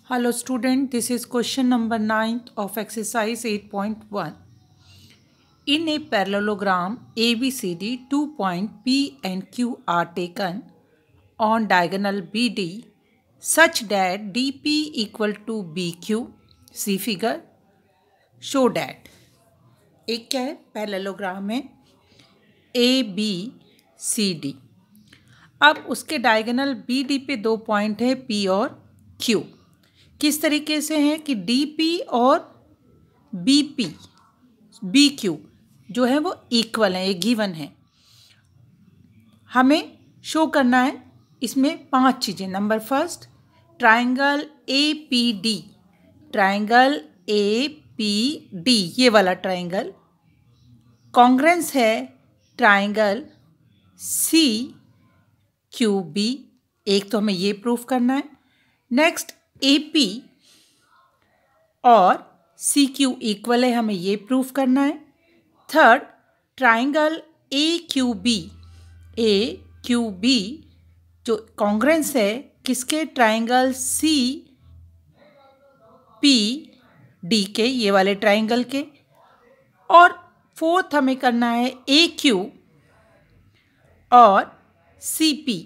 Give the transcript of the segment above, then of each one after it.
Hello student, this is question number 9 of exercise 8.1. In a parallelogram ABCD, 2 points P and Q are taken on diagonal BD such that DP equal to BQ. See figure. Show that. एक क्या है parallelogram है ABCD. अब उसके diagonal BD पे 2 point है P और Q. किस तरीके से हैं कि DP और BQ जो है वो इक्वल है, ये गिवन है. हमें शो करना है इसमें 5 चीज़ें. नंबर फर्स्ट, ट्राइंगल APD ये वाला ट्राइंगल कॉन्ग्रेंस है ट्राइंगल CQB. एक तो हमें ये प्रूफ करना है. नेक्स्ट, AP और CQ इक्वल है, हमें ये प्रूफ करना है. थर्ड, ट्राइंगल AQB जो कॉन्ग्रेंस है किसके, ट्राइंगल CPD के, ये वाले ट्राइंगल के. और फोर्थ हमें करना है AQ और CP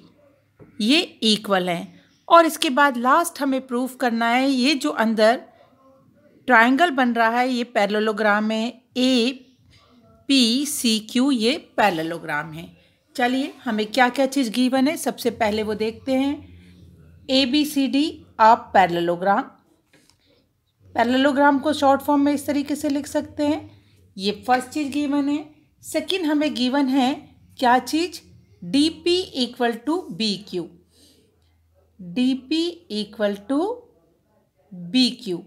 ये इक्वल हैं. और इसके बाद लास्ट हमें प्रूफ करना है ये जो अंदर ट्राइंगल बन रहा है ये पैरेललोग्राम है APCQ, ये पैरेललोग्राम है. चलिए हमें क्या क्या चीज़ गिवन है सबसे पहले वो देखते हैं. ABCD आप पैरेललोग्राम को शॉर्ट फॉर्म में इस तरीके से लिख सकते हैं. ये फर्स्ट चीज़ गिवन है. सेकंड हमें गिवन है क्या चीज़, DP इक्वल टू BQ,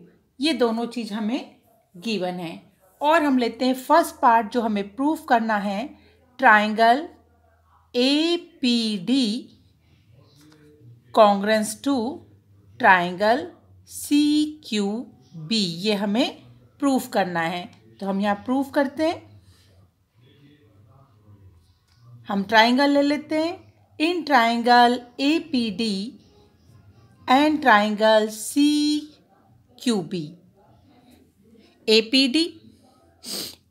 ये दोनों चीज़ हमें गिवन है. और हम लेते हैं फर्स्ट पार्ट जो हमें प्रूफ करना है, triangle APD congruent to triangle CQB, ये हमें प्रूफ करना है. तो हम यहाँ प्रूफ करते हैं. हम ट्राइंगल ले लेते हैं. In triangle APD and triangle CQB,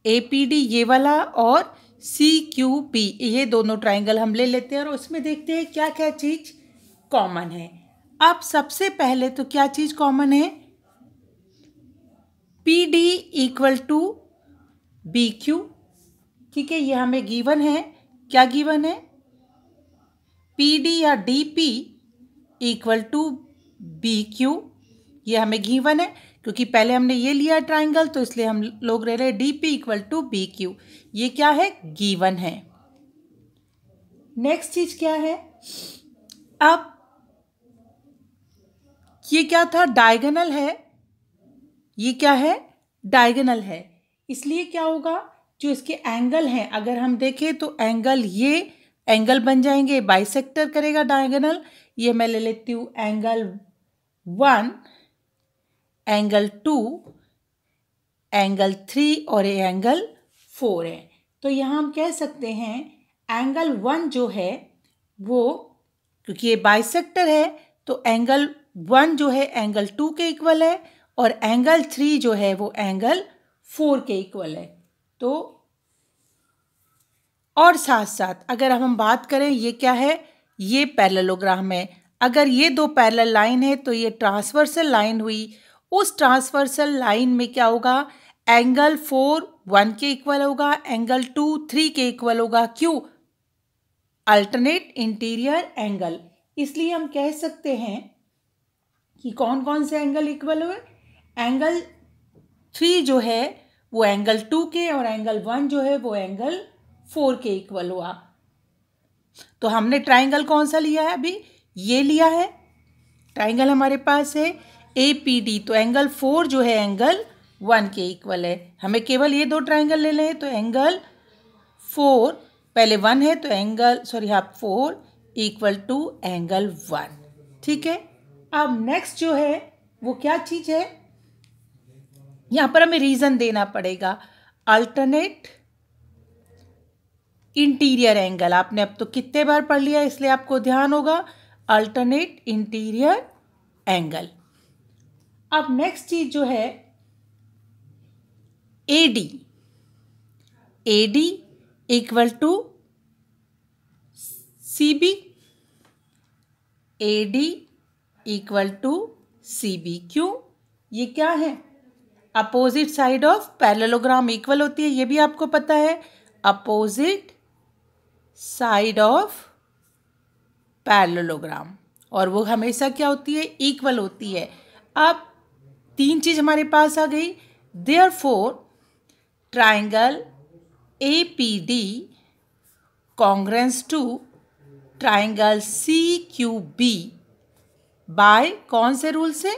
APD ये वाला और CQB ये दोनों ट्राइंगल हम ले लेते हैं और उसमें देखते हैं क्या क्या चीज़ कॉमन है. अब सबसे पहले तो क्या चीज़ कॉमन है, PD इक्वल टू BQ. ठीक है, ये हमें गिवन है. क्या गिवन है, PD या DP इक्वल टू BQ, ये हमें गिवन है. क्योंकि पहले हमने ये लिया ट्राइंगल तो इसलिए हम लोग ले रहे हैं DP इक्वल टू BQ. ये क्या है, गिवन है. नेक्स्ट चीज क्या है, अब ये क्या था, डायगोनल है. ये क्या है, डायगोनल है. इसलिए क्या होगा, जो इसके एंगल हैं अगर हम देखें तो एंगल, ये एंगल बन जाएंगे, बाइसेक्टर करेगा डायगोनल. ये मैं ले लेती हूँ एंगल 1, एंगल 2, एंगल 3 और ये एंगल 4 है. तो यहाँ हम कह सकते हैं एंगल 1 जो है वो, क्योंकि ये बाइसेक्टर है तो एंगल 1 जो है एंगल 2 के इक्वल है और एंगल 3 जो है वो एंगल 4 के इक्वल है. तो और साथ साथ अगर हम बात करें ये क्या है, ये पैरेललोग्राम है. अगर ये दो पैरेलल लाइन है तो ये ट्रांसवर्सल लाइन हुई. उस ट्रांसवर्सल लाइन में क्या होगा, एंगल 4 1 के इक्वल होगा, एंगल 2 3 के इक्वल होगा. क्यों, अल्टरनेट इंटीरियर एंगल. इसलिए हम कह सकते हैं कि कौन कौन से एंगल इक्वल हुए, एंगल 3 जो है वो एंगल 2 के और एंगल 1 जो है वो एंगल 4 के इक्वल हुआ. तो हमने ट्राइंगल कौन सा लिया है, अभी ये लिया है. ट्राइंगल हमारे पास है APD, तो एंगल 4 जो है एंगल 1 के इक्वल है. हमें केवल ये दो ट्राइंगल ले लें तो एंगल 4 पहले 1 है तो एंगल 4 इक्वल टू एंगल 1. ठीक है. अब नेक्स्ट जो है वो क्या चीज़ है, यहाँ पर हमें रीज़न देना पड़ेगा. अल्टरनेट इंटीरियर एंगल, आपने अब तो कितने बार पढ़ लिया इसलिए आपको ध्यान होगा. Alternate interior angle. अब नेक्स्ट चीज जो है AD, AD equal to CB, AD equal to CB। क्यों? ये क्या है? Opposite side of parallelogram equal होती है, ये भी आपको पता है। अपोजिट साइड ऑफ पैरेललोग्राम, और वो हमेशा क्या होती है? इक्वल होती है। अब तीन चीज हमारे पास आ गई। Therefore triangle APD congruent to triangle CQB by कौन से रूल से?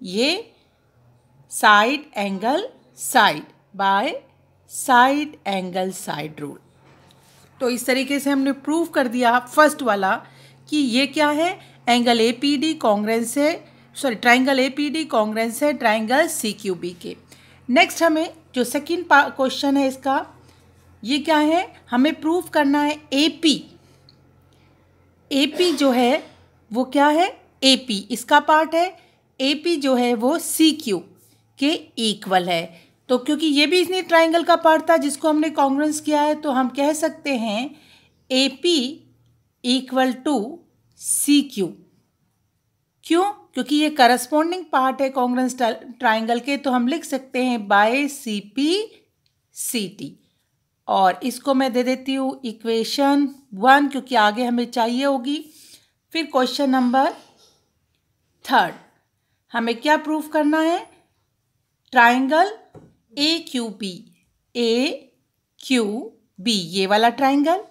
ये side angle side, by side angle side rule. तो इस तरीके से हमने प्रूव कर दिया फर्स्ट वाला कि ये क्या है? एंगल APD कॉन्ग्रेंस है, ट्राइंगल APD कॉन्ग्रेंस है ट्राइंगल CQB के। नेक्स्ट हमें जो सेकंड क्वेश्चन है इसका, ये क्या है? हमें प्रूव करना है AP जो है वो क्या है? AP इसका पार्ट है, AP जो है वो CQ के इक्वल है। तो क्योंकि ये भी इसी ट्राइंगल का पार्ट था जिसको हमने कॉन्ग्रेंस किया है, तो हम कह सकते हैं AP इक्वल टू CQ। क्यों? क्योंकि ये करस्पॉन्डिंग पार्ट है कॉन्ग्रेंस ट्राइंगल के, तो हम लिख सकते हैं बाय CP CT। और इसको मैं दे देती हूँ इक्वेशन 1, क्योंकि आगे हमें चाहिए होगी। फिर क्वेश्चन नंबर 3, हमें क्या प्रूफ करना है? ट्राइंगल AQB, AQB ये वाला ट्राइंगल,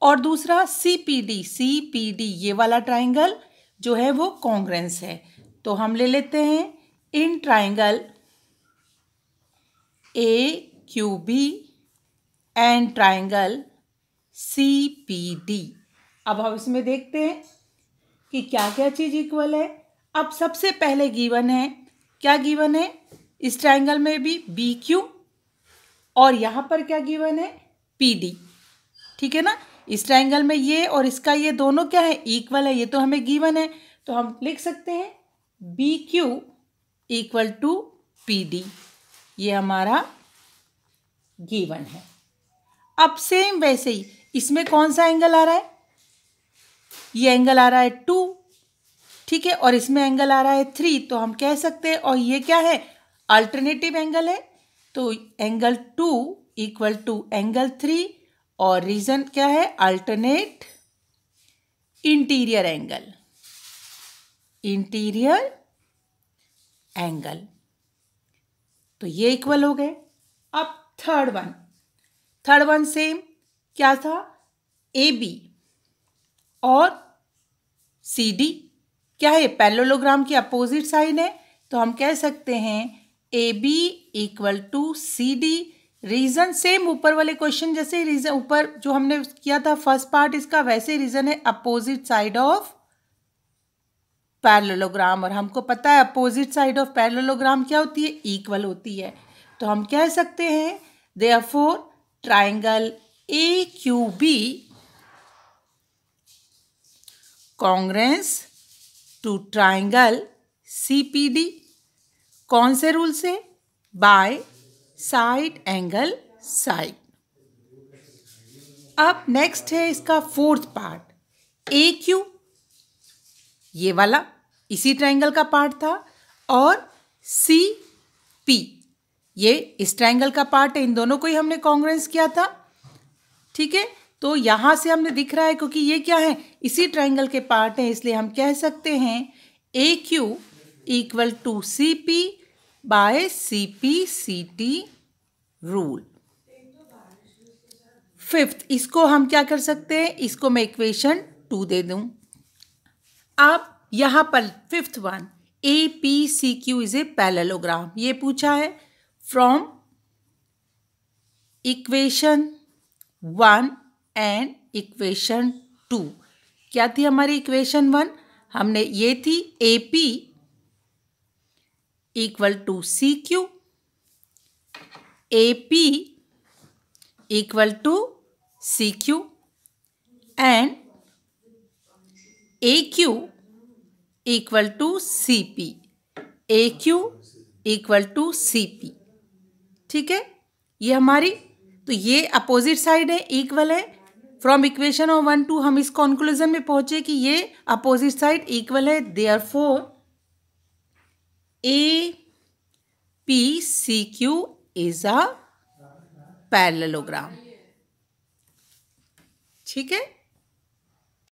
और दूसरा CPD ये वाला ट्राइंगल जो है वो कॉन्ग्रेंस है। तो हम ले लेते हैं in triangle AQB and triangle CPD। अब हम इसमें देखते हैं कि क्या क्या चीज इक्वल है। अब सबसे पहले गिवन है, क्या गिवन है? इस ट्राइंगल में भी BQ, और यहाँ पर क्या गिवन है? PD। ठीक है ना? इस ट्राइंगल में ये और इसका ये दोनों क्या है? इक्वल है, ये तो हमें गिवन है। तो हम लिख सकते हैं BQ इक्वल टू PD, ये हमारा गिवन है। अब सेम वैसे ही इसमें कौन सा एंगल आ रहा है? ये एंगल आ रहा है 2, ठीक है, और इसमें एंगल आ रहा है 3। तो हम कह सकते हैं, और ये क्या है? अल्टरनेटिव एंगल है, तो एंगल 2 इक्वल टू एंगल 3, और रीजन क्या है? Alternate interior angle, interior angle. तो ये इक्वल हो गए। अब थर्ड वन सेम क्या था? AB और CD क्या है? पैरेललोग्राम की अपोजिट साइड है, तो हम कह सकते हैं AB equal to CD। Reason same ऊपर वाले क्वेश्चन जैसे, रीजन ऊपर जो हमने किया था फर्स्ट पार्ट इसका, वैसे रीजन है अपोजिट साइड ऑफ पैरेललोग्राम, और हमको पता है अपोजिट साइड ऑफ पैरेललोग्राम क्या होती है? इक्वल होती है। तो हम कह सकते हैं therefore triangle AQB congruent to triangle CPD कौन से रूल से? By side angle side. अब नेक्स्ट है इसका फोर्थ पार्ट, AQ ये वाला इसी ट्राइंगल का पार्ट था, और CP ये इस ट्राइंगल का पार्ट है। इन दोनों को ही हमने कॉन्ग्रेंस किया था, ठीक है। तो यहां से हमने दिख रहा है क्योंकि ये क्या है? इसी ट्राइंगल के पार्ट है, इसलिए हम कह सकते हैं AQ equal to CP by CP CT rule. Fifth, इसको हम क्या कर सकते हैं? इसको मैं इक्वेशन 2 दे दूं। अब यहां पर fifth one, APCQ is a parallelogram, ये पूछा है फ्रॉम इक्वेशन 1 एंड इक्वेशन 2। क्या थी हमारी इक्वेशन 1? हमने ये थी AP equal to CQ, AP equal to CQ and AQ equal to CP। A Q equal to C P. ठीक है, ये हमारी, तो ये अपोजिट साइड है, इक्वल है। फ्रॉम इक्वेशन ऑफ 1 2 हम इस कंक्लूजन में पहुंचे कि ये अपोजिट साइड इक्वल है, therefore A P C Q is a parallelogram. ठीक है।